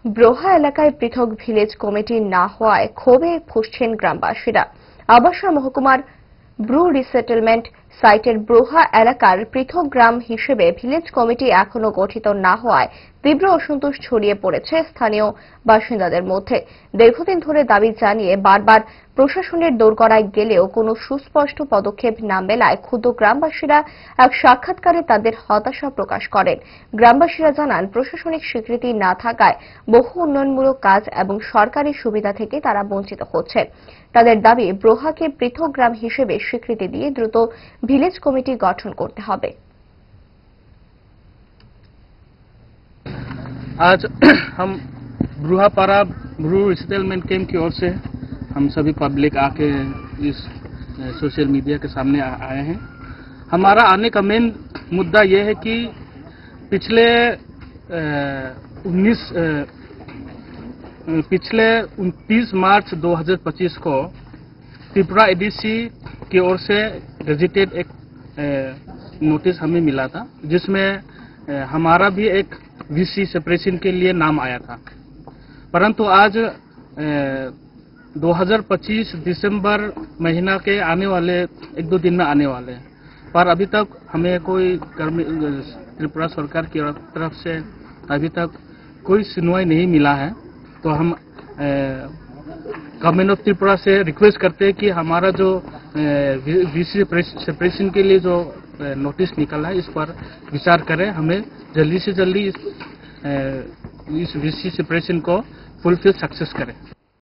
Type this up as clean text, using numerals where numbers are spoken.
ব্রোহা এলাকায় পৃথক village committee না হওয়ায় ক্ষোভে ফুঁসছেন গ্রামবাসীরা। আবাসা মহকুমার ব্রু রিসেটেলমেন্ট সাইটের ব্রোহা এলাকার পৃথক গ্রাম হিসেবে ভিলেজ কমিটি এখনো গঠিত না হওয়ায় তীব্র অসন্তোষ ছড়িয়ে পড়েছে স্থানীয় বাসিন্দাদের মধ্যে। দীর্ঘদিন ধরে দাবি জানিয়ে বারবার প্রশাসনের দোরগোড়ায় গেলেও কোনো সুস্পষ্ট পদক্ষেপ না মেলায় ক্ষুব্ধ গ্রামবাসীরা এক সাক্ষাৎকারে তাদের হতাশা প্রকাশ করেন। গ্রামবাসীরা জানান, প্রশাসনিক স্বীকৃতি না থাকায় বহু উন্নয়নমূলক কাজ এবং সরকারি সুবিধা থেকে তারা বঞ্চিত হচ্ছেন। তাদের দাবি, ব্রোহাকে পৃথক গ্রাম হিসেবে স্বীকৃতি দিয়ে দ্রুত ভিলেজ কমিটি গঠন করতে হবে। आज हम ब्रूहापारा ब्रू रिसेटलमेंट कैंप की ओर से हम सभी पब्लिक आके इस सोशल मीडिया के सामने आए हैं। हमारा आने का मेन मुद्दा ये है कि पिछले 29 मार्च 2025 को त्रिपुरा एडीसी की ओर से गेजेटेड एक नोटिस हमें मिला था, जिसमें हमारा भी एक वीसी सेपरेशन के लिए नाम आया था। परंतु आज 2025 दिसंबर महीना के आने वाले 1-2 दिन में आने वाले हैं, पर अभी तक हमें कोई त्रिपुरा सरकार की तरफ से अभी तक कोई सुनवाई नहीं मिला है। तो हम गवर्नमेंट ऑफ त्रिपुरा से रिक्वेस्ट करते हैं कि हमारा जो वीसी सेपरेशन के लिए जो नोटिस निकला है, इस पर विचार करें। हमें जल्दी से जल्दी इस वीसी सेपरेशन को फुलफिल सक्सेस करें।